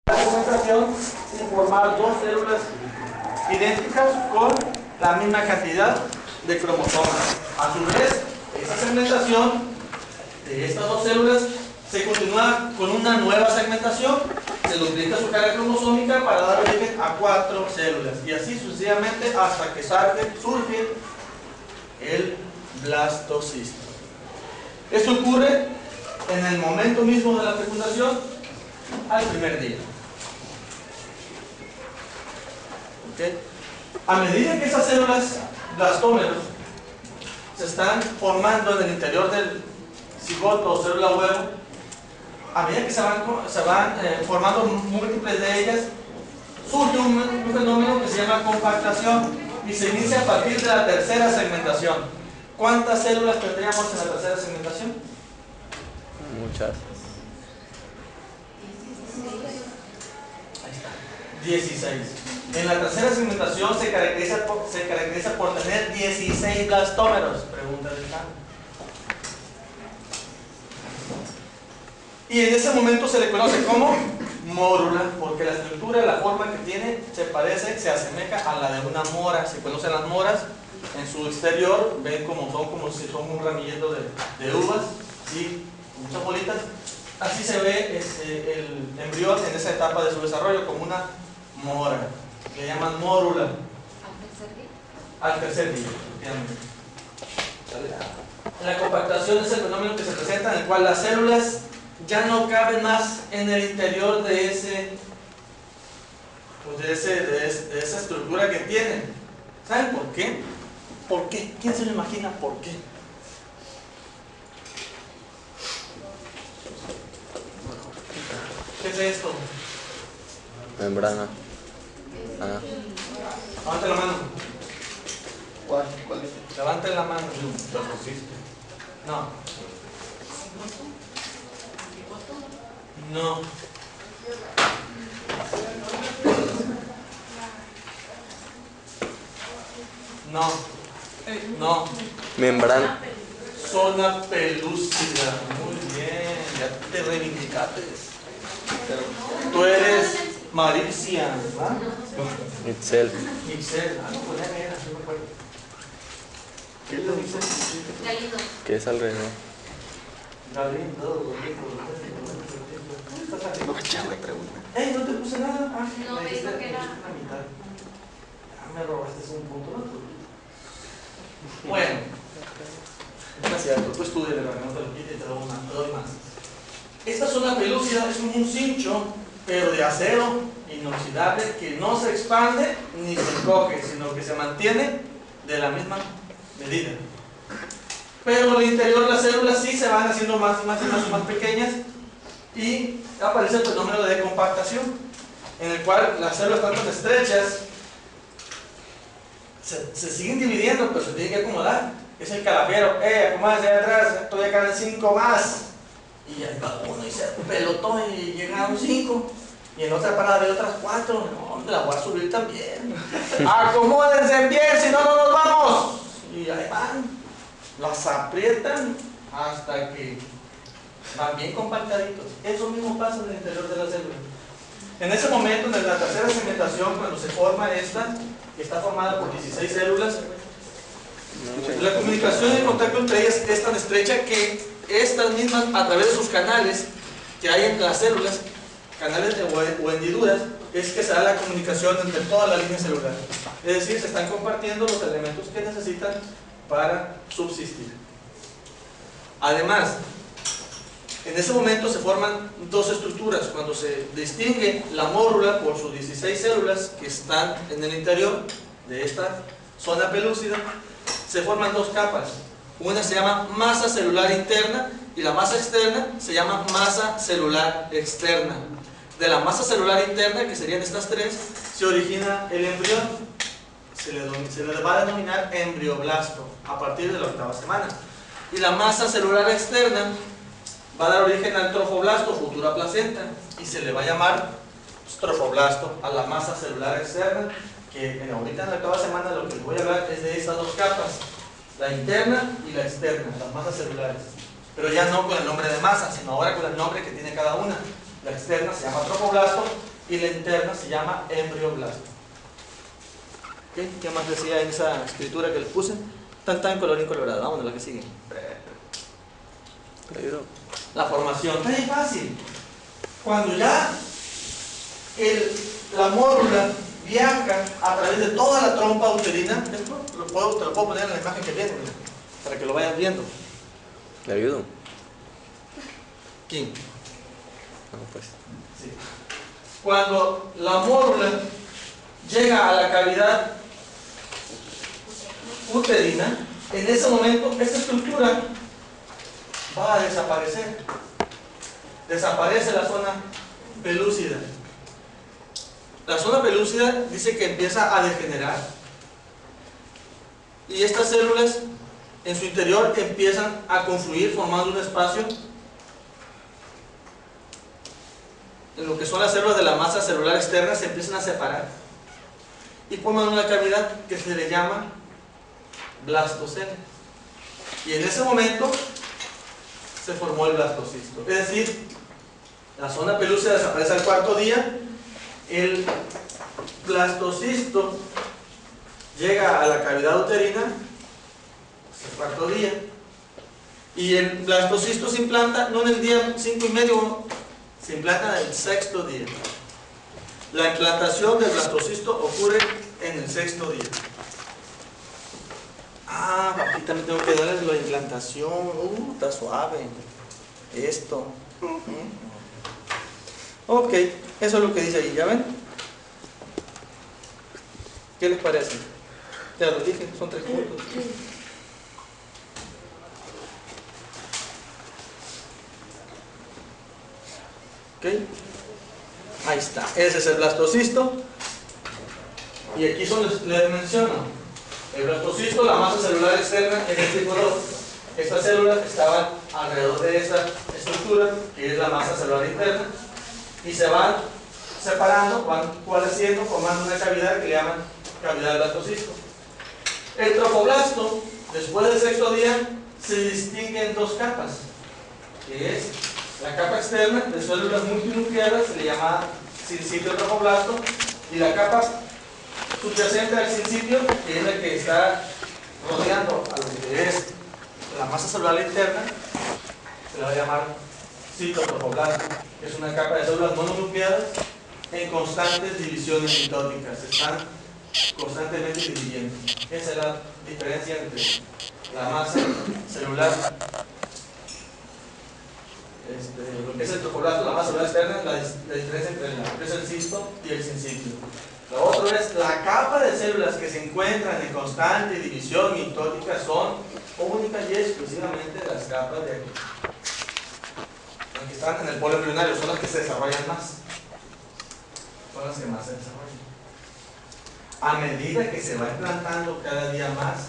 La segmentación sin formar dos células idénticas con la misma cantidad de cromosomas. A su vez, esa segmentación de estas dos células se continúa con una nueva segmentación, se duplica su carga cromosómica para dar origen a 4 células y así sucesivamente hasta que surge el blastocisto. Esto ocurre en el momento mismo de la fecundación al primer día. ¿Okay? A medida que esas células blastómeros se están formando en el interior del cigoto o célula huevo, a medida que se van formando múltiples de ellas, surge un fenómeno que se llama compactación y se inicia a partir de la tercera segmentación. ¿Cuántas células tendríamos en la tercera segmentación? Muchas. Ahí está. 16. En la tercera segmentación se caracteriza por tener 16 blastómeros. Pregunta del campo. Y en ese momento se le conoce como mórula, porque la estructura, la forma que tiene, se asemeja a la de una mora. Se conocen las moras, en su exterior, ven como si son un ramillero de uvas, ¿sí? Muchas bolitas. Así se ve el embrión en esa etapa de su desarrollo, como una mora. Le llaman mórula. Al tercer día, efectivamente. La compactación es el fenómeno que se presenta en el cual las células ya no caben más en el interior de esa estructura que tienen. ¿Saben por qué? ¿Por qué? ¿Quién se lo imagina por qué? ¿Qué es esto? Membrana. Ah. Levante la mano. ¿Cuál dice? Levante la mano. No. No. No. No. Membrana. Zona pelúcida. Muy bien. Ya te reivindicaste. Tú eres Maricia, ¿verdad? Itzel. Ixel. Ah, no, pues ya era, no me acuerdo. ¿Qué le dice? Galindo. ¿Qué es alrededor? Galindo. No, ya me pregunta. No te puse nada. Ah, No, me dijo que era. La mitad. Me robaste un punto, ¿no? Bueno. No es cierto, tú estudia, no te lo quite y te doy más. Esta zona pelúcida es como un cincho, pero de acero inoxidable que no se expande ni se encoge, sino que se mantiene de la misma medida. Pero en el interior las células sí se van haciendo más pequeñas y aparece el fenómeno de compactación, en el cual las células están tan estrechas, se siguen dividiendo, pero se tienen que acomodar. Es el calafero, acomódense allá atrás, todavía caben 5 más. Y ahí va uno y se pelotó y llegaron 5. Y en otra parada de otras 4. No, me la voy a subir también. Acomódense bien, si no, no nos vamos. Y ahí van. Las aprietan hasta que van bien compactaditos. Eso mismo pasa en el interior de la célula. En ese momento, en la tercera segmentación, cuando se forma esta, que está formada por 16 células, la comunicación y el contacto entre ellas es tan estrecha que estas mismas, a través de sus canales que hay entre las células, canales o hendiduras, es que se da la comunicación entre toda la línea celular. Es decir, se están compartiendo los elementos que necesitan para subsistir. Además, en ese momento se forman dos estructuras. Cuando se distingue la mórula por sus 16 células que están en el interior de esta zona pelúcida, se forman dos capas. Una se llama masa celular interna y la masa externa se llama masa celular externa. De la masa celular interna, que serían estas tres, se origina el embrión. Se le va a denominar embrioblasto a partir de la 8ª semana. Y la masa celular externa va a dar origen al trofoblasto, futura placenta, y se le va a llamar trofoblasto a la masa celular externa, que ahorita en la 8ª semana lo que les voy a hablar es de estas dos capas, la interna y la externa, las masas celulares. Pero ya no con el nombre de masa, sino ahora con el nombre que tiene cada una. La externa se llama trofoblasto y la interna se llama embrioblasto. ¿Okay? ¿Qué más decía en esa escritura que les puse? Tan colorín colorado. Vamos a la que sigue. Pero, La formación. Está bien fácil. Cuando ya la mórula viaja a través de toda la trompa uterina, esto te lo puedo poner en la imagen que viene, mira, para que lo vayan viendo. ¿le ayudo? Aquí. No, pues. Sí. Cuando la mórula llega a la cavidad uterina, en ese momento esta estructura va a desaparecer. Desaparece la zona pelúcida. La zona pelúcida dice que empieza a degenerar y estas células en su interior empiezan a confluir formando un espacio en lo que son las células de la masa celular externa, se empiezan a separar y forman una cavidad que se le llama blastocele, y en ese momento se formó el blastocisto. Es decir, la zona pelúcida desaparece al cuarto día, el blastocisto llega a la cavidad uterina al cuarto día, y el blastocisto se implanta no en el día 5 y medio, se implanta en el sexto día. La implantación del blastocisto ocurre en el sexto día. Ah, papi, también tengo que darles la implantación. Está suave. Esto. Ok, eso es lo que dice ahí, ¿ya ven? ¿Qué les parece? Ya lo dije, son 3 puntos. Ok, ahí está. Ese es el blastocisto. Y aquí les menciono. El blastocisto, la masa celular externa, en el tipo 2. Estas células estaban alrededor de esta estructura, que es la masa celular interna, y se van separando, van coalesciendo, formando una cavidad que le llaman cavidad del blastocisto. El trofoblasto, después del sexto día, se distingue en 2 capas, que es la capa externa de células multinucleadas, se le llama sincipio trofoblasto, y la capa subyacente al sincipio, que es la que está rodeando a lo que es la masa celular interna, se le va a llamar citotrofoblasto, que es una capa de células mononucleadas en constantes divisiones mitóticas, se están constantemente dividiendo. Esa es la diferencia entre la masa celular, lo que es el trofoblasto, la masa celular externa, la diferencia entre lo que es el cisto y el sincipio. Lo otro es la capa de células que se encuentran en constante división mitótica son únicas y exclusivamente las capas de aquí, las que están en el polo embrionario, son las que se desarrollan más, son las que más se desarrollan. A medida que se va implantando cada día más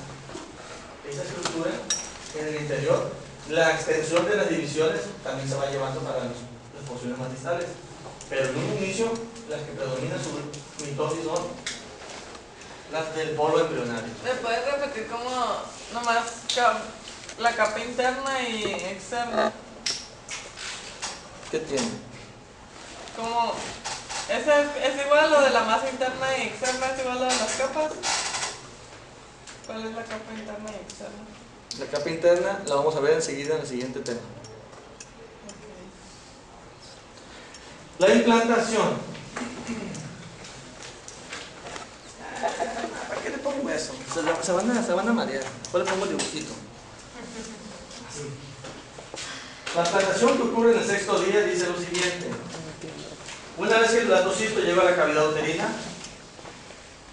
esa estructura en el interior, la extensión de las divisiones también se va llevando para las porciones más distales, pero en un inicio las que predominan su mitosis son las del polo embrionario. ¿Me puedes repetir cómo nomás la capa interna y externa? ¿Qué tiene? ¿Cómo? ¿Es igual lo de la masa interna y externa? ¿Es igual lo de las capas? ¿Cuál es la capa interna y externa? La capa interna la vamos a ver enseguida en el siguiente tema. La implantación. ¿Para qué le pongo eso? Se van a marear. Después le pongo el dibujito. Así. La implantación que ocurre en el sexto día dice lo siguiente. Una vez que el blastocisto llega a la cavidad uterina,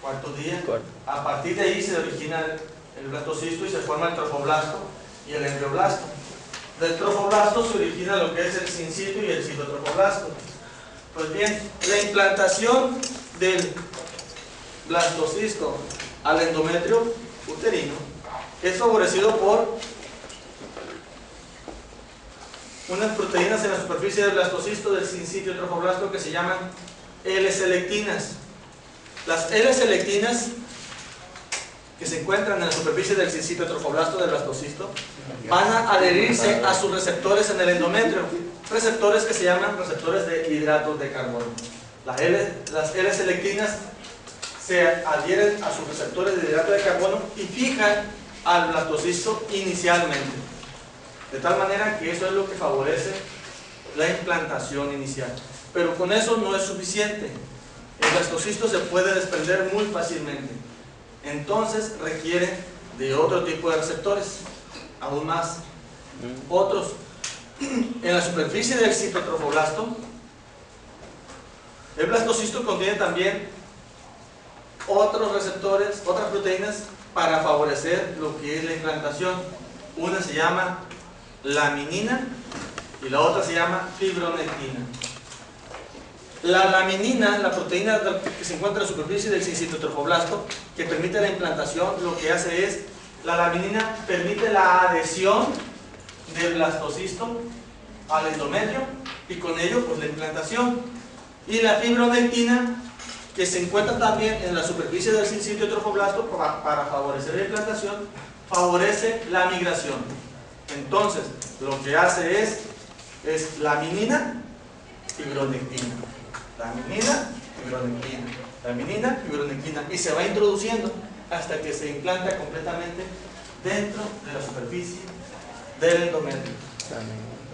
cuarto día, a partir de ahí se origina el blastocisto y se forma el trofoblasto y el embrioblasto. Del trofoblasto se origina lo que es el sincipio y el citotrofoblasto. Pues bien, la implantación del blastocisto al endometrio uterino es favorecido por unas proteínas en la superficie del blastocisto del sincipio trofoblasto que se llaman L-selectinas. Las L-selectinas que se encuentran en la superficie del sincipio trofoblasto del blastocisto van a adherirse a sus receptores en el endometrio, receptores que se llaman receptores de hidratos de carbono. Las L-selectinas se adhieren a sus receptores de hidrato de carbono y fijan al blastocisto inicialmente. De tal manera que eso es lo que favorece la implantación inicial. Pero con eso no es suficiente. El blastocisto se puede desprender muy fácilmente. Entonces requiere de otro tipo de receptores, aún más. Otros. En la superficie del citotrofoblasto, el blastocisto contiene también otros receptores, otras proteínas para favorecer lo que es la implantación. Una se llama laminina y la otra se llama fibronectina. La laminina, la proteína que se encuentra en la superficie del citotrofoblasto, que permite la implantación, lo que hace es, la laminina permite la adhesión del blastocisto al endometrio y con ello pues la implantación. Y la fibronectina, que se encuentra también en la superficie del citotrofoblasto para favorecer la implantación, favorece la migración. Entonces lo que hace es laminina, fibronectina, laminina, fibronectina, laminina, fibronectina, y se va introduciendo hasta que se implanta completamente dentro de la superficie del endometrio.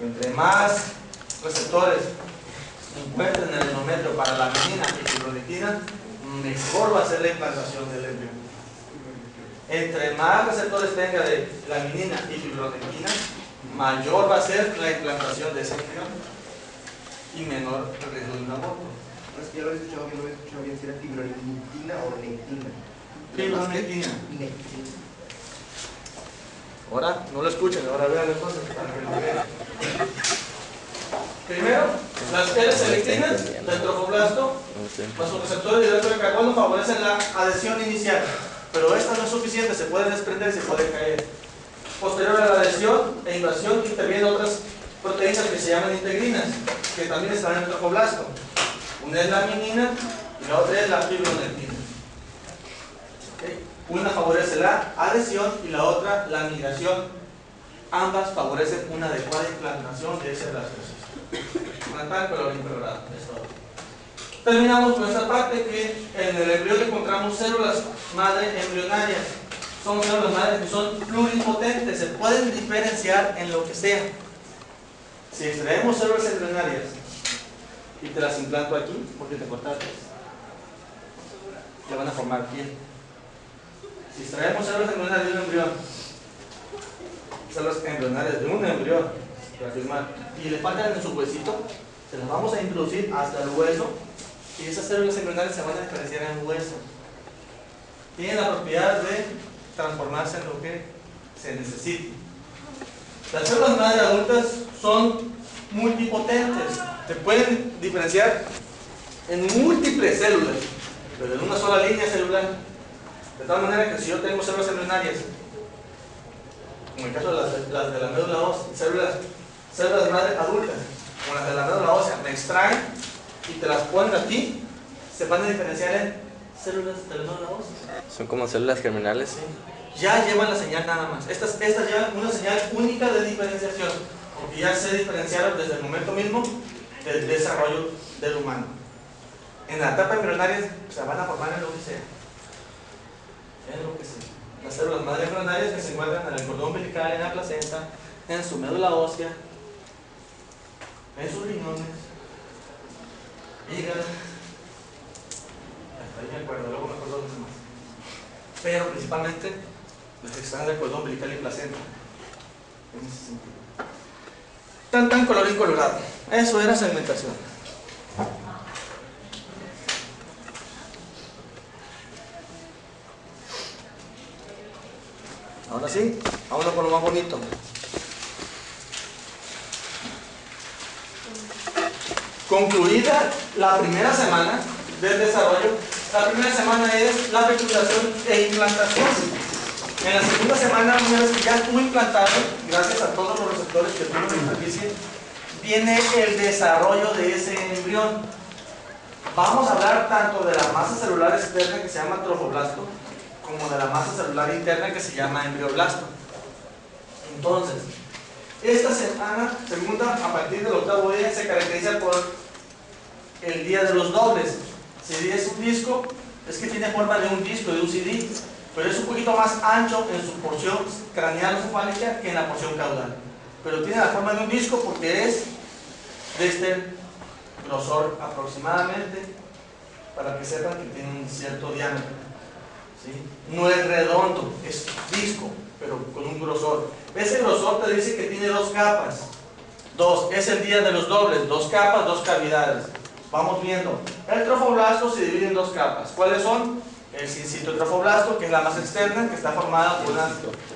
Entre más receptores encuentren en el endometrio para laminina y fibronectina, mejor va a ser la implantación del embrión. Entre más receptores tenga de laminina y fibronectina, mayor va a ser la implantación de ese embrión y menor el riesgo de un aborto. Ya lo he escuchado bien, si era fibronectina o nectina. Fibronectina. Nectina. Ahora no lo escuchen, ahora vean entonces para que lo vean. Primero, las L-selectinas del trofoblasto, los receptores de hidrato de carbono favorecen la adhesión inicial, pero esta no es suficiente, se puede desprender, se puede caer. Posterior a la adhesión e invasión intervienen otras proteínas que se llaman integrinas, que también están en el trofoblasto. Una es la laminina y la otra es la fibronectina. ¿Okay? Una favorece la adhesión y la otra la migración. Ambas favorecen una adecuada implantación de ese blastocisto. Plantar colorín colorado. Terminamos con esta parte que en el embrión encontramos células madre embrionarias. Son células madre que son pluripotentes, se pueden diferenciar en lo que sea. Si extraemos células embrionarias y te las implanto aquí, porque te cortaste, le van a formar piel. Si extraemos células embrionarias de un embrión, células embrionarias de un embrión, para firmar, y le faltan en su huesito, se las vamos a introducir hasta el hueso y esas células embrionarias se van a diferenciar en hueso. Tienen la propiedad de transformarse en lo que se necesite. Las células madre adultas son multipotentes, se pueden diferenciar en múltiples células, pero en una sola línea celular. De tal manera que si yo tengo células embrionarias, como el caso de las de la médula ósea, células madre adultas, como las de la médula ósea, me extraen y te las ponen aquí, se van a diferenciar en células de la médula ósea. Son como células germinales. Sí. Ya llevan la señal nada más. Estas llevan una señal única de diferenciación, porque ya se diferenciaron desde el momento mismo del desarrollo del humano. En la etapa embrionaria se van a formar en lo que sea. En lo que sea. Las células madre embrionarias que se encuentran en el cordón umbilical, en la placenta, en su médula ósea, en sus riñones, hígado. Hasta ahí me acuerdo, luego me acuerdo de los demás. Pero principalmente los que están en el cordón umbilical y placenta. En ese sentido. Tan colorín colorado. Eso era segmentación. Ahora sí, vámonos con lo más bonito. Concluida la primera semana del desarrollo, la primera semana es la fecundación e implantación. En la segunda semana, una vez que ya estuvo implantado, gracias a todos los receptores que tuvo en la superficie, viene el desarrollo de ese embrión. Vamos a hablar tanto de la masa celular externa que se llama trofoblasto, como de la masa celular interna que se llama embrioblasto. Entonces, esta semana segunda, a partir del octavo día, se caracteriza por el día de los dobles. Si es un disco, es que tiene forma de un disco, de un CD, pero es un poquito más ancho en su porción craneal o cefálica que en la porción caudal. Pero tiene la forma de un disco porque es de este grosor aproximadamente, para que sepan que tiene un cierto diámetro, ¿sí? No es redondo, es disco, pero con un grosor. Ese grosor te dice que tiene dos capas. Dos, es el día de los dobles, dos capas, dos cavidades. Vamos viendo. El trofoblasto se divide en dos capas. ¿Cuáles son? El sincitotrofoblasto, que es la más externa, que está formada por unas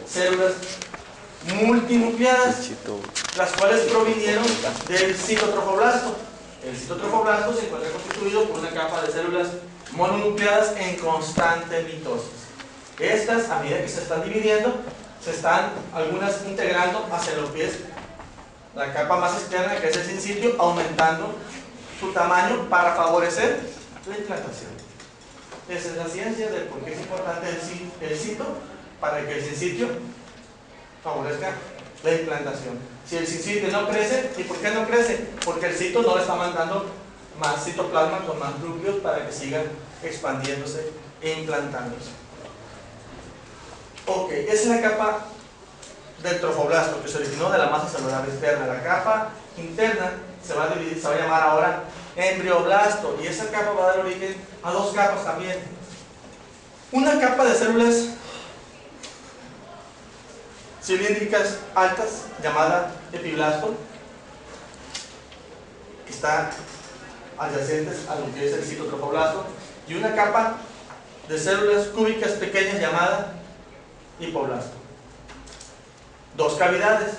células multinucleadas, las cuales provinieron del citotrofoblasto. El citotrofoblasto se encuentra constituido por una capa de células mononucleadas en constante mitosis. Estas, a medida que se están dividiendo, se están algunas integrando hacia lo que es la capa más externa, que es el sincitio, aumentando su tamaño para favorecer la implantación. Esa es la ciencia de por qué es importante el cito, para que el sincitio favorezca la implantación. Si el sincitio no crece, ¿y por qué no crece? Porque el cito no le está mandando más citoplasma con más núcleos para que sigan expandiéndose e implantándose. Ok, esa es la capa del trofoblasto que se originó de la masa celular externa. La capa interna se va a dividir, se va a llamar ahora embrioblasto, y esa capa va a dar origen a dos capas también. Una capa de células cilíndricas altas llamada epiblasto, que está adyacentes a lo que es el citotrofoblasto, y una capa de células cúbicas pequeñas llamada hipoblasto. Dos cavidades.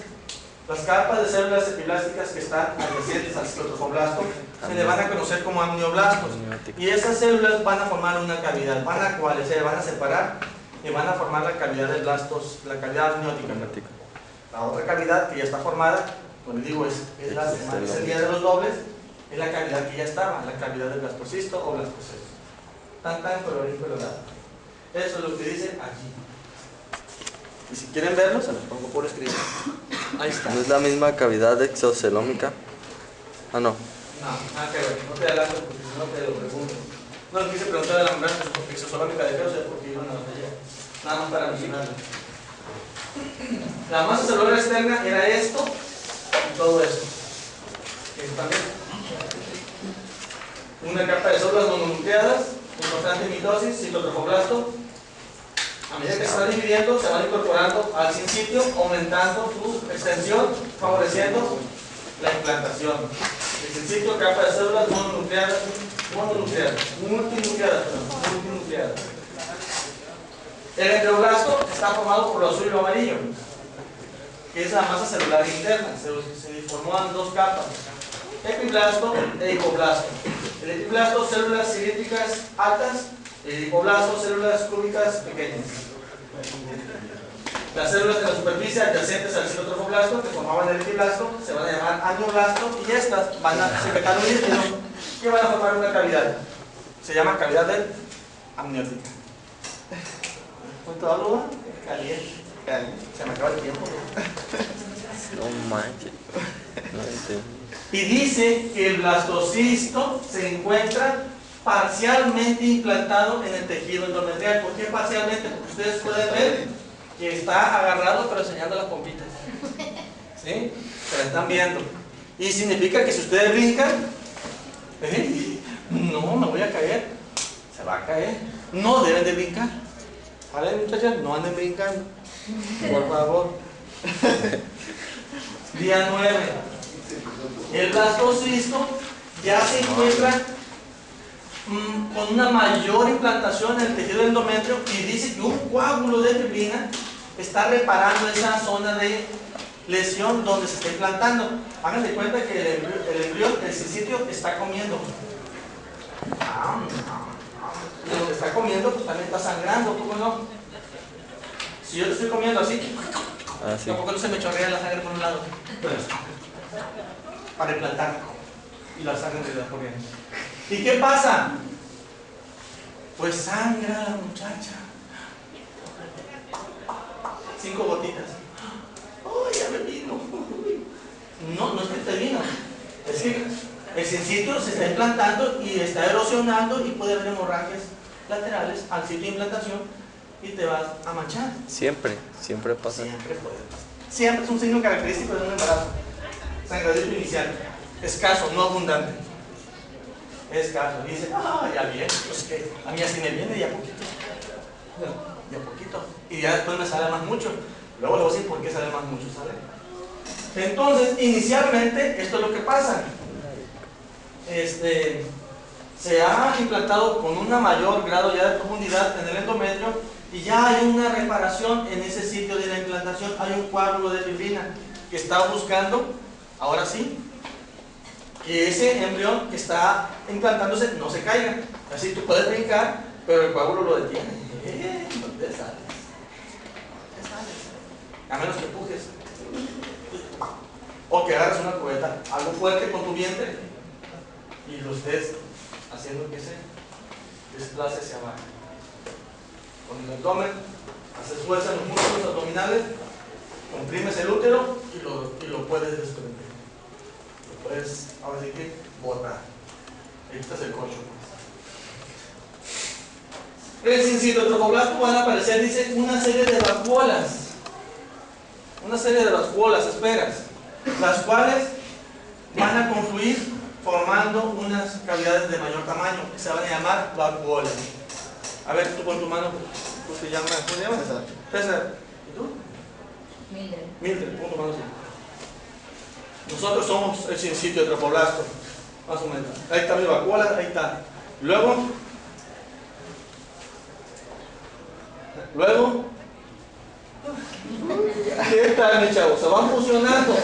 Las capas de células epiblásticas que están adyacentes al citotrofoblasto se le van a conocer como amnioblastos, y esas células van a formar una cavidad, van a coalescer, van a separar y van a formar la cavidad de blastos, la cavidad amniótica. La otra cavidad que ya está formada, como les digo, es el día de los dobles, es la cavidad que ya estaba, la cavidad del blastocisto o blastocesto. Tan colorín colorado. Eso es lo que dice aquí. Y si quieren verlo, se los pongo por escrito. Ahí está. ¿No es la misma cavidad exocelómica? Ah, no. No, nada que ver. No te adelantes porque si no te lo pregunto. No le quise preguntar a la membrana exocelómica de Krauser porque iban a la allá. Nada más para mencionarlo. La masa celular externa era esto y todo esto. Esto también. Una capa de células mononucleadas en constante mitosis, citotrofoblasto. A medida que se va dividiendo, se van incorporando al sincitio, aumentando su extensión, favoreciendo la implantación. El sincitio, capa de células multinucleadas. El embrioblasto está formado por lo azul y lo amarillo, que es la masa celular interna. Se formó en dos capas: epiblasto e hipoblasto. El epiblasto, células cilíndricas altas; el hipoblasto, células cúbicas pequeñas. Las células de la superficie adyacentes al citotrofoblasto, que formaban el epiblasto, se van a llamar amnioblasto, y estas van a secretar un líquido que van a formar una cavidad. Se llama cavidad del amniótica. ¿Cuánto hablo? Caliente. Se me acaba el tiempo. No manches. No entiendo. Y dice que el blastocisto se encuentra parcialmente implantado en el tejido endometrial. ¿Por qué parcialmente? Porque ustedes pueden ver que está agarrado pero enseñando las pompitas. ¿Sí? Se la están viendo. Y significa que si ustedes brincan, no, me voy a caer. Se va a caer. No deben de brincar. ¿Vale, muchachos? No anden brincando. Por favor. Día 9. El blastocisto ya se encuentra con una mayor implantación en el tejido endometrio, y dice que un coágulo de fibrina está reparando esa zona de lesión donde se está implantando. Hagan de cuenta que el embrión, el sincitio, está comiendo. Y lo que está comiendo, pues también está sangrando, ¿cómo no? Si yo te estoy comiendo así, Sí. tampoco no se me chorrea la sangre por un lado. Entonces, para implantar, y la sangre se da corriendo. ¿Y qué pasa? Pues sangra la muchacha. 5 gotitas. ¡Oh, ya me vino! No, no es que te vino. Es que El sincitio se está implantando y está erosionando y puede haber hemorragias laterales al sitio de implantación y te vas a manchar. Siempre pasa. Siempre puede pasar. Siempre es un signo característico de un embarazo. Sangradito inicial. Escaso, no abundante. Escaso. Y dice, ya viene. Pues que a mí así me viene ya poquito. Ya poquito. Y ya después me sale más mucho. Luego le voy a decir por qué sale más mucho, ¿sale? Entonces, inicialmente, esto es lo que pasa. Se ha implantado con un mayor grado ya de profundidad en el endometrio y ya hay una reparación en ese sitio de la implantación. Hay un coágulo de fibrina que está buscando, ahora sí, que ese embrión que está implantándose no se caiga. Así tú puedes brincar, pero el coágulo lo detiene. ¿Dónde sales? A menos que empujes. O que agarres una cubeta, algo fuerte con tu vientre y lo estés haciendo que se desplace hacia abajo. Con el abdomen, haces fuerza en los músculos abdominales, comprimes el útero y lo puedes desprender. Lo puedes, ahora sí que, botar. Ahí está el corcho. El sincitotropoblasto van a aparecer, dice, una serie de vacuolas. Una serie de vacuolas, esferas, las cuales van a confluir formando unas cavidades de mayor tamaño que se van a llamar vacuolas. A ver, tú con tu mano, ¿cómo te llamas? César. ¿Y tú? Mildred, pon tu mano así. Nosotros somos el sincitotropoblasto, más o menos. Ahí está mi vacuola, ahí está. Luego, ¿qué tal, mi chavo? Se van fusionando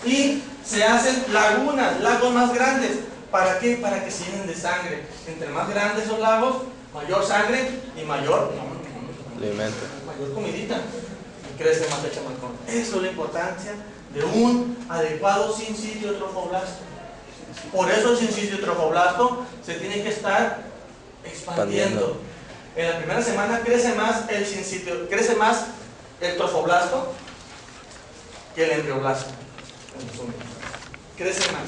y se hacen lagunas, lagos más grandes. ¿Para qué? Para que se llenen de sangre. Entre más grandes los lagos, mayor sangre y mayor Alimento. mayor comidita. Y crece más el chamacón. Eso es la importancia de un adecuado sincitotropoblasto. Por eso el sincitotropoblasto se tiene que estar expandiendo. En la primera semana crece más el trofoblasto que el embrioblasto. Crece más.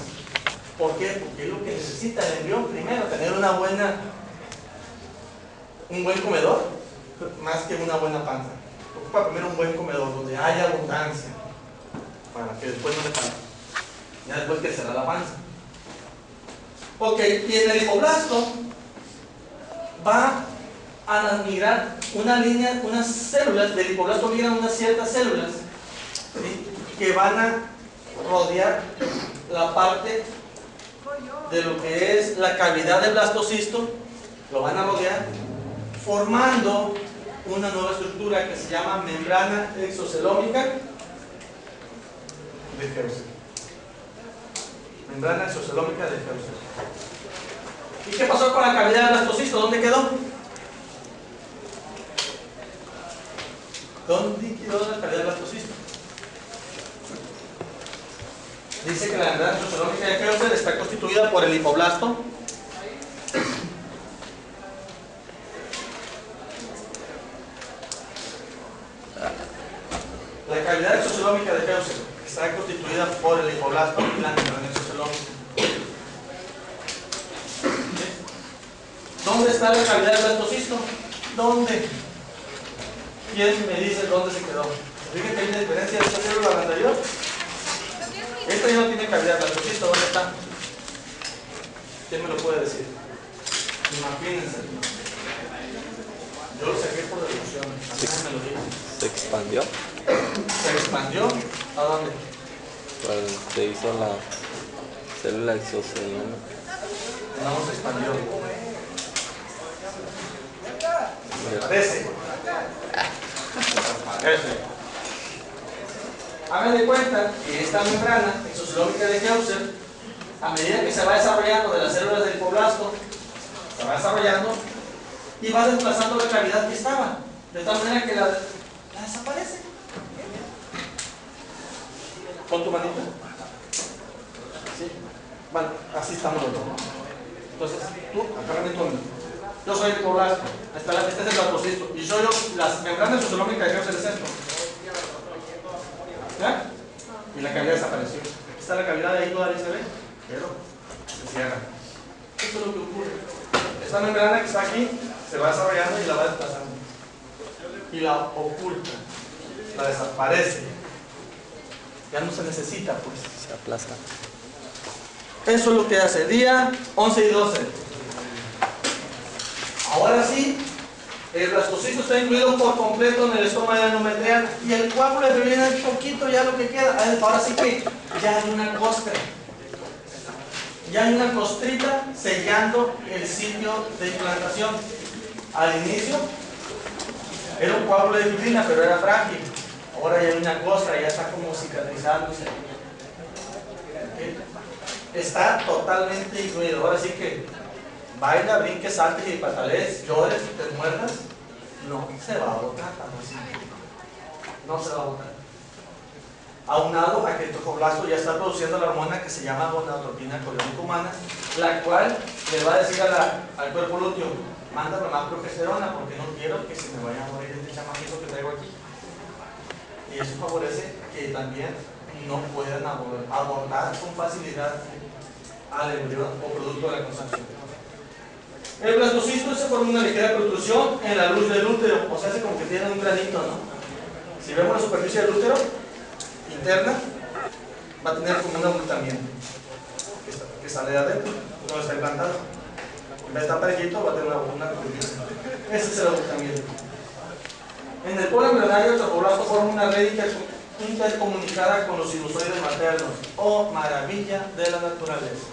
¿Por qué? Porque es lo que necesita el embrión primero, tener un buen comedor, más que una buena panza. Ocupa primero un buen comedor donde haya abundancia, para que después no le falte. Ya después crecerá la panza. Ok, y en el hipoblasto va a migrar unas células del hipoblasto, migran unas ciertas células, ¿sí?, que van a rodear la parte de lo que es la cavidad del blastocisto, lo van a rodear, formando una nueva estructura que se llama membrana exocelómica de Hauser. Membrana exocelómica de Hauser. ¿Y qué pasó con la cavidad del blastocisto? ¿Dónde quedó? ¿Dónde quedó la cavidad del blastocisto? Dice que la membrana exocelómica de Hauser está constituida por el hipoblasto, la cavidad exocelómica de Hauser está constituida por el hipoblasto y la membrana exocelómica. ¿Dónde está la cavidad del blastocisto? ¿Dónde? ¿Quién me dice dónde se quedó? Fíjense que hay una diferencia de esta célula a la anterior. Esta ya no tiene cavidad del blastocisto, ¿dónde está? ¿Quién me lo puede decir? Imagínense. Yo lo saqué por deducción. Me lo dijo. ¿Se expandió? ¿Se expandió? ¿A dónde? Pues se hizo la célula exocelómica. No se expandió. ¿Me parece? Parece. Hagan de cuenta que esta membrana exocelómica de Hauser, a medida que se va desarrollando de las células del hipoblasto, se va desarrollando y va desplazando la cavidad que estaba, de tal manera que la desaparece. Con tu manita. ¿Sí? Bueno, así estamos los dos, ¿no? Entonces, tú, agárrame tu manita. Yo soy el hipoblasto, este es el blastocisto, y yo las membranas exocelómicas de Hauser es esto. ¿Ya? Y la cavidad desapareció. Está la cavidad ahí, todavía se ve, pero cierra. Esto es lo que ocurre. Esta membrana que está aquí se va desarrollando y la va desplazando. Y la oculta, la desaparece. Ya no se necesita, pues. Se aplaza. Eso es lo que hace. Día 11 y 12. Ahora sí, el blastocisto está incluido por completo en el estómago endometrial y el coágulo de viene un poquito ya lo que queda. Ahora sí que ya hay una costra. Ya hay una costrita sellando el sitio de implantación. Al inicio era un coágulo de fibrina, pero era frágil. Ahora ya hay una costra, ya está como cicatrizándose. Está totalmente incluido. Ahora sí que baila, brinques, saltes y patalees, llores, te muerdas, no se va a botar tan así. No se va a botar. Aunado a que el trofoblasto ya está produciendo la hormona que se llama gonadotropina coriónica humana, la cual le va a decir al cuerpo lúteo: mándame más progesterona porque no quiero que se me vaya a morir este chamaquito que traigo aquí. Y eso favorece que también no puedan abortar con facilidad al embrión o producto de la concepción. El blastocisto se forma una ligera protrusión en la luz del útero, o sea, hace como que tiene un granito, ¿no? Si vemos la superficie del útero interna, va a tener como un abultamiento que sale de adentro, no está implantado. En vez de estar parejito, va a tener una curvita. Ese es el abultamiento. En el polo embrionario, el trofoblasto forma una red intercomunicada con los sinusoides maternos. ¡Oh, maravilla de la naturaleza!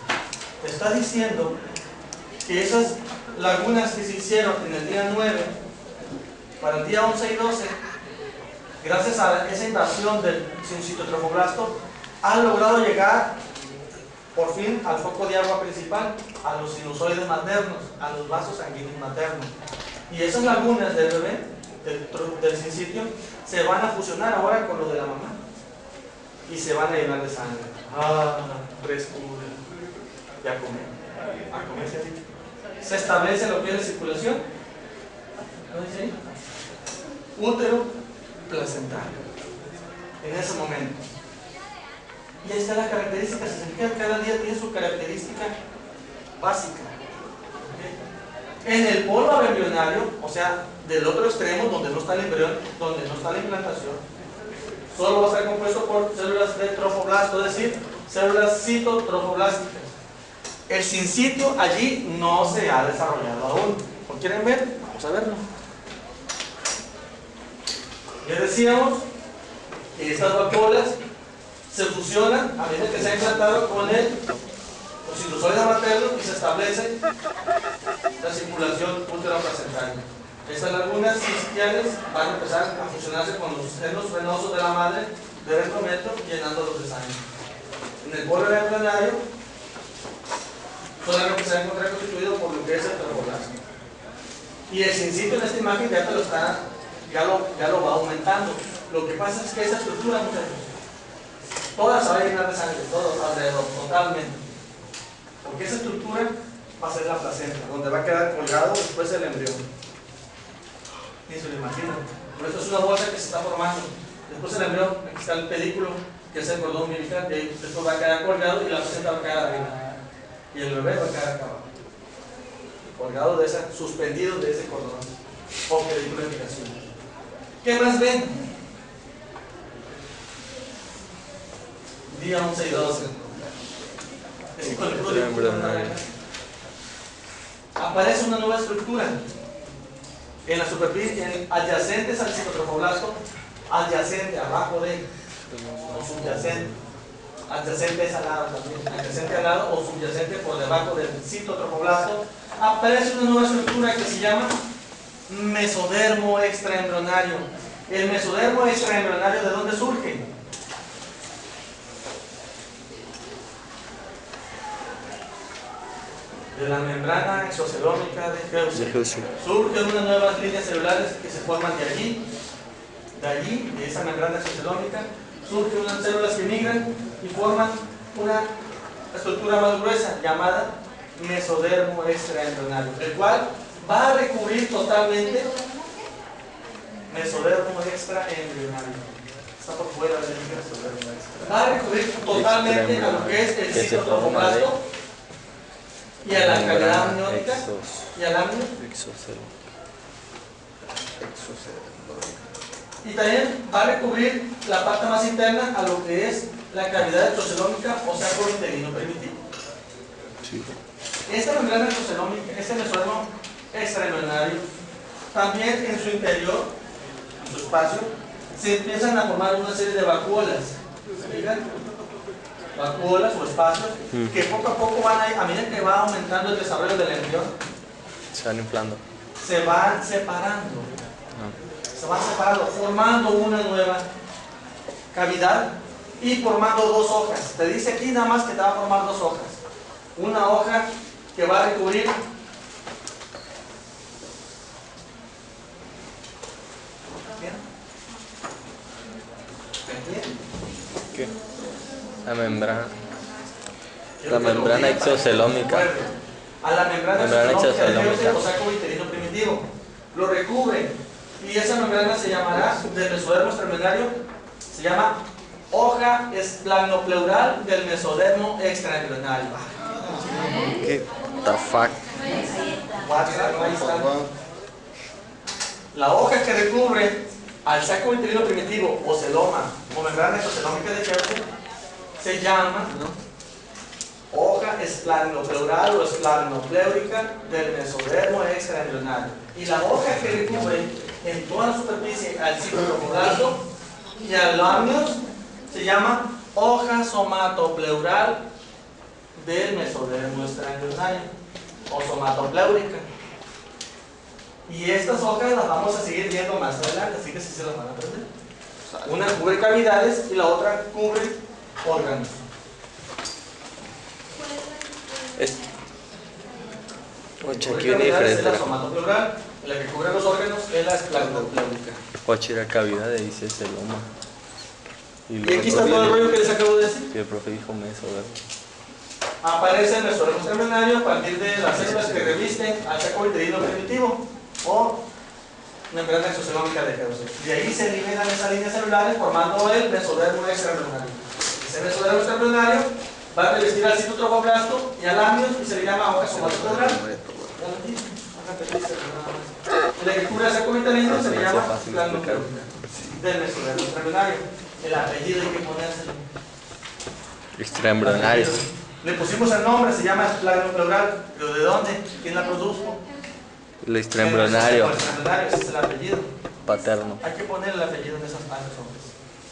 Te está diciendo que esas lagunas que se hicieron en el día 9 para el día 11 y 12, gracias a esa invasión del citocromoblasto, han logrado llegar por fin al foco de agua principal, a los sinusoides maternos, a los vasos sanguíneos maternos. Y esas lagunas del bebé, del sincitio, se van a fusionar ahora con lo de la mamá y se van a llenar de sangre. ¡Ah, frescura! Ya comé. A comerse así. Se establece lo que es la circulación. ¿No dice ahí? Útero placentario. En ese momento. Y ahí está la característica. Se fijan, cada día tiene su característica básica. ¿Okay? En el polo embrionario, o sea, del otro extremo, donde no está el embrión, donde no está la implantación, solo va a estar compuesto por células de trofoblasto, es decir, células citotrofoblásticas. El sincitio allí no se ha desarrollado aún. ¿Lo quieren ver? Vamos a verlo. Ya decíamos que estas vacuolas se fusionan a medida que se ha implantado con los sinusoides maternos y se establece la circulación útero-placentaria. Estas lagunas sincitiales van a empezar a fusionarse con los senos venosos de la madre del endometrio, llenándolos de sangre. En el polo embrionario solamente se va a encontrar constituido por lo que es el trofoblasto. Y el sincitio en esta imagen ya lo va aumentando. Lo que pasa es que esa estructura, muchachos, toda se va a llenar de sangre, todo alrededor, totalmente. Porque esa estructura va a ser la placenta, donde va a quedar colgado después el embrión. Ni se lo imaginan. Por eso es una bolsa que se está formando. Después el embrión, aquí está el pedículo, que es el cordón umbilical, y después va a quedar colgado y la placenta va a quedar arriba. Y el bebé va a quedar acá abajo, colgado suspendido de ese cordón o pedículo de fijación. ¿Qué más ven? Día 11 y 12. Es que con el código aparece una nueva estructura en la superficie, adyacentes al citotrofoblasto, adyacente, abajo de, o subyacente. Adyacente es al lado también, adyacente al lado o subyacente por debajo del citotrofoblasto, aparece una nueva estructura que se llama mesodermo extraembrionario. El mesodermo extraembrionario, ¿de dónde surge? De la membrana exocelómica de Heusinger. Surgen unas nuevas líneas celulares que se forman de allí, de esa membrana exocelómica, surgen unas células que migran y forman una estructura más gruesa llamada mesodermo extraembrionario, el cual va a recubrir totalmente mesodermo extraembrionario. Está por fuera del mesodermo extra. Va a recubrir totalmente a lo que es el citotrofoblasto y a la cavidad amniótica y al amnio. Exocelómica. Y también va a recubrir la parte más interna a lo que es la cavidad exocelómica o saco uterino primitivo. Sí. Esta membrana exocelómica, este mesodermo extraembrionario, también en su interior, en su espacio, se empiezan a formar una serie de vacuolas. ¿Se fijan? Vacuolas o espacios que poco a poco van a medida que va aumentando el desarrollo del embrión, Se van inflando. se van separando. Ah. Se van separando, formando una nueva cavidad y formando dos hojas. Te dice aquí nada más que te va a formar dos hojas. Una hoja que va a recubrir ¿Qué? La membrana. La membrana exocelómica. a la membrana exocelómica o saco uterino primitivo. Lo recubre y esa membrana se llamará, del mesodermo extraembrionario, se llama hoja esplanocleural del mesodermo extraembrionario. ¿Qué? The fuck? Ahí está. La hoja que recubre al saco uterino primitivo o celoma o membrana exocelómica de Kerr se llama hoja esplanocleural o esplanocleúrica del mesodermo extraembrionario. Y la hoja que recubre en toda la superficie al citoplasma y al amnios se llama hoja somatopleural del mesodermo extraembrionario o somatopleúrica. Y estas hojas las vamos a seguir viendo más adelante, así que sí se las van a aprender. Una cubre cavidades y la otra cubre órganos. Oye, Cubre aquí viene cavidades es diferente. la somatopleural, y la que cubre los órganos es la esplanocleúrica. Oye, la cavidad de dice celoma. Y aquí está todo el rollo que les acabo de decir. Que el profe dijo mesodermo. Aparece el mesodermo extraembrionario a partir de las células que revisten al saco uterino primitivo o membrana exocelómica de Kerr. De ahí se liberan esas líneas celulares formando el mesodermo extraembrionario. Ese mesodermo extraembrionario va a revestir al citotrofoblasto y al amnios y se le llama hoja somatopleural. La que cubre el saco uterino se le llama esplanocleúrica del mesodermo extraembrionario. El apellido hay que ponérselo. Extraembrionario. Le pusimos el nombre, se llama esplanocleural. ¿Pero de dónde? ¿Quién la produjo? El extraembrionario. El extraembrionario, ese es el apellido. Paterno. Hay que poner el apellido en esas partes, hombres.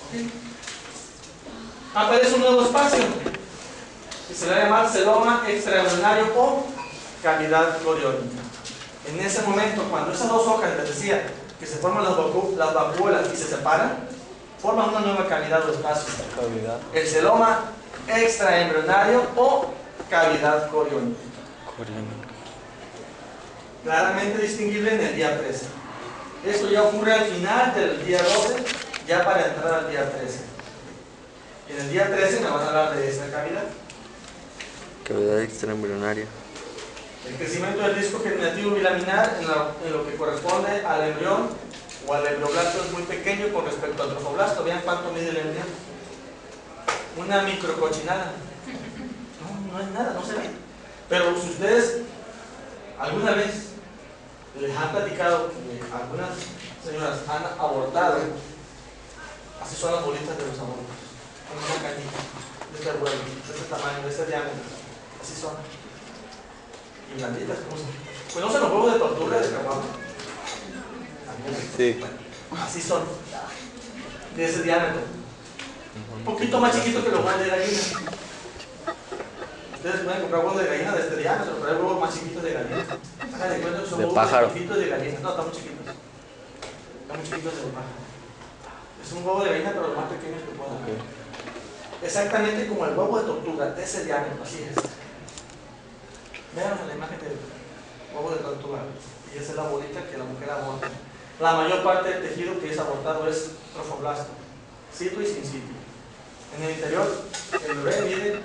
¿Okay? Aparece un nuevo espacio que se le va a llamar celoma extraembrionario o cavidad coriónica. En ese momento, cuando esas dos hojas, les decía, que se forman las vacuolas y se separan, forman una nueva cavidad o espacio. Cavidad. El celoma extraembrionario o cavidad coriónica. Coriónica. Claramente distinguible en el día 13. Esto ya ocurre al final del día 12, ya para entrar al día 13. En el día 13 me van a hablar de esta cavidad. Cavidad extraembrionaria. El crecimiento del disco germinativo bilaminar en lo que corresponde al embrión o al embrioblasto es muy pequeño con respecto al trofoblasto. Vean cuánto mide el embrión. Una microcochinada. No es nada, no se ve. Pero si ustedes alguna vez les han platicado que algunas señoras han abortado, así son las bolitas de los abortos, con una cañita de este vuelo, de este tamaño, de este diámetro, así son. Y blanditas, como son. Pues no son los huevos de tortuga de caguama. Sí. Así son, de ese diámetro. Un poquito más chiquito que los huevos de gallina. Ustedes pueden comprar huevos de gallina de este diámetro, pero hay huevos más chiquitos de gallina. Hagan de cuenta que son De huevos pájaro. chiquitos de gallina. No, están muy chiquitos. Están muy chiquitos de pájaro. Es un huevo de gallina, pero los más pequeños que puedan. Okay. Exactamente como el huevo de tortuga, de ese diámetro, así es. Vean la imagen del huevo de tortuga. Y esa es la bolita que la mujer aborta. La mayor parte del tejido que es abortado es trofoblasto, situ y sin sitio. En el interior, el bebé mide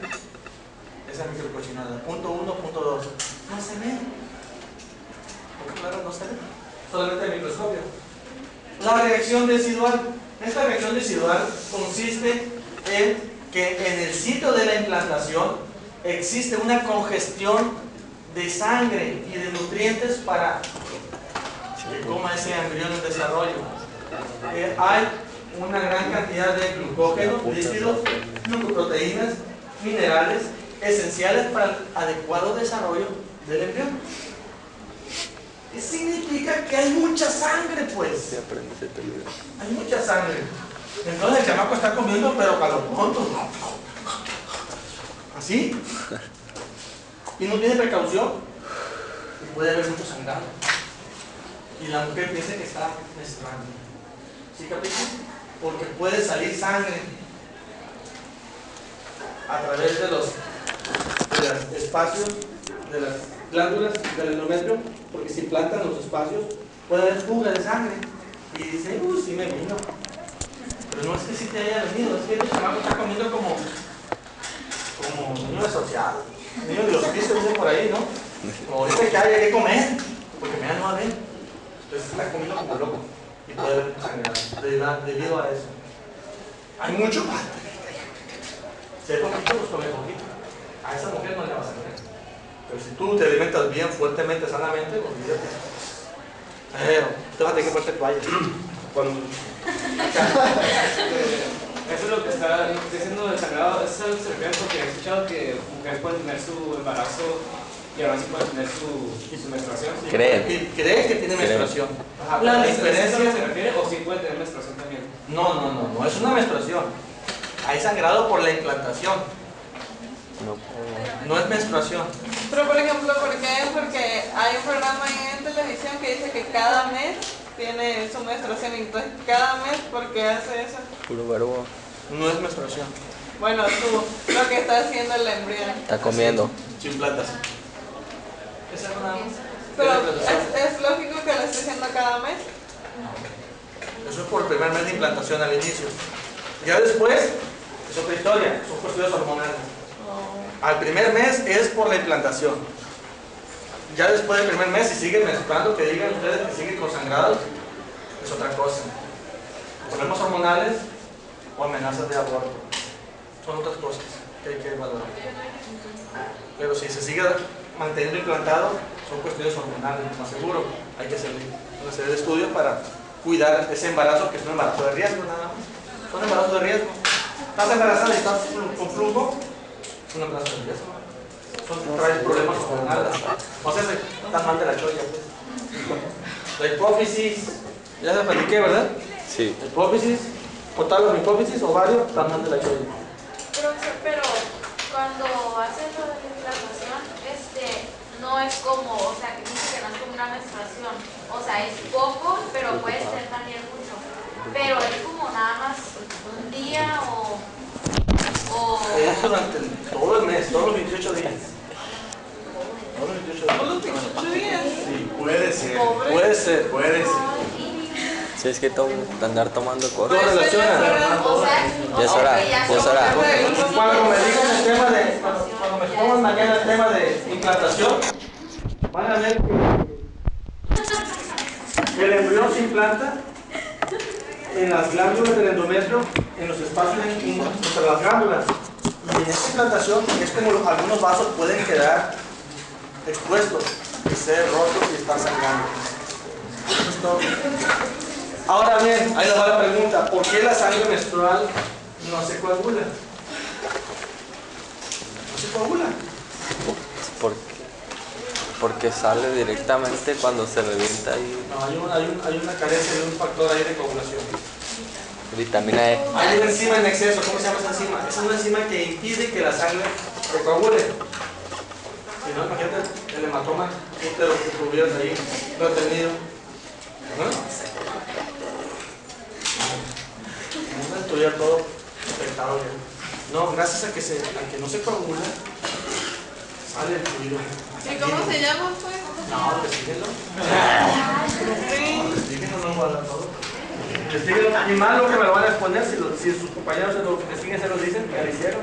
esa microcochinada. Punto 1, punto 2. No se ve. Porque claro, no se ve. Solamente el microscopio. La reacción decidual. Esta reacción decidual consiste en que en el sitio de la implantación existe una congestión de sangre y de nutrientes para que coma ese embrión en desarrollo. Hay una gran cantidad de glucógeno, lípidos, glucoproteínas, minerales esenciales para el adecuado desarrollo del embrión. ¿Qué significa? Que hay mucha sangre, pues. Hay mucha sangre. Entonces el chamaco está comiendo, pero para lo pronto. ¿Así? Y no tiene precaución. Y puede haber mucho sangrado. Y la mujer piensa que está menstruando. ¿Sí, capítulo? Porque puede salir sangre a través de los espacios, de las glándulas del endometrio, porque si implantan los espacios, puede haber fuga de sangre. Y dice, sí me vino. Pero no es que sí te haya venido, es que el chamaco está comiendo como niño desociado. Niño de hospicio, dicen por ahí, ¿no? Como ahorita que hay que comer, porque me no va a ver. Entonces está comiendo como loco. Y puede haber sangre debido a eso. Hay mucho más. Si hay poquito, pues come poquito. A esa mujer no le va a sangrar. Pero si tú te alimentas bien, fuertemente, sanamente, olvídate. Te vas a tener que ponerte toalla. Eso es lo que está diciendo del sangrado. Eso es el secreto, porque he escuchado que mujeres pueden tener su embarazo y ahora sí pueden tener su menstruación. Cree que tiene menstruación. La diferencia se refiere o sí puede tener menstruación también. No es una menstruación. Hay sangrado por la implantación. No es menstruación. Pero por ejemplo, ¿por qué? Porque hay un programa en televisión que dice que cada mes tiene su menstruación. Entonces, cada mes, ¿por qué hace eso? Puro verbo. No es menstruación. Bueno, tú, lo que está haciendo el embrión. Está comiendo. Sin plantas. Esa es una. Pero es lógico que lo esté haciendo cada mes. Eso es por el primer mes de implantación al inicio. Ya después, es otra historia, son cuestiones hormonales. Al primer mes es por la implantación. Ya después del primer mes, si siguen menstruando, que digan ustedes que siguen consangrados, es otra cosa. Problemas hormonales o amenazas de aborto. Son otras cosas que hay que valorar. Pero si se sigue manteniendo implantado, son cuestiones hormonales, más seguro. Hay que hacer una serie de estudios para cuidar ese embarazo, que es un embarazo de riesgo nada más. Son embarazos de riesgo. Estás embarazada y estás con flujo, es un embarazo de riesgo. Trae problemas hormonales. O sea, están mal de la cholla, pues. La hipófisis, ya se platiqué, ¿verdad? Sí. La hipófisis, la hipófisis, ovario, están mal de la cholla. Pero cuando hacen lo de la implantación, no es como, o sea, que dice que no es como una menstruación. O sea, es poco, pero puede ser también mucho. Pero es como nada más un día o Es durante todo el mes, todos los 28 días. ¿Todos los 28 días? Sí, puede ser. Pobre. Puede ser. Si es que andar tomando No cosas. relaciona. o sea, Ya es hora, ya es hora. Cuando me digan el tema de, cuando me pongan mañana el tema de implantación, van a ver que el embrión se implanta en las glándulas del endometrio, en los espacios entre las glándulas. Y en esta implantación es como algunos vasos pueden quedar expuestos y ser rotos y estar sangrando. Eso es todo. Ahora bien, ahí nos va la pregunta: ¿por qué la sangre menstrual no se coagula? No se coagula. Porque sale directamente cuando se revienta ahí. No, hay una carencia de un factor ahí de coagulación. Vitamina E. Hay una enzima en exceso. ¿Cómo se llama esa enzima? Esa es una enzima que impide que la sangre se coagule. Si no, imagínate el hematoma útero que tuvieras ahí retenido. Vamos a estudiar todo afectado ya. No, gracias a que no se coagula, sale el fluido. ¿Y cómo se llama, pues? No, investíguenlo. Investíguenlo, no voy a dar todo. Investíguenlo. Y más lo que me lo van a exponer, si sus compañeros se lo investiguen, se lo dicen, que lo hicieron.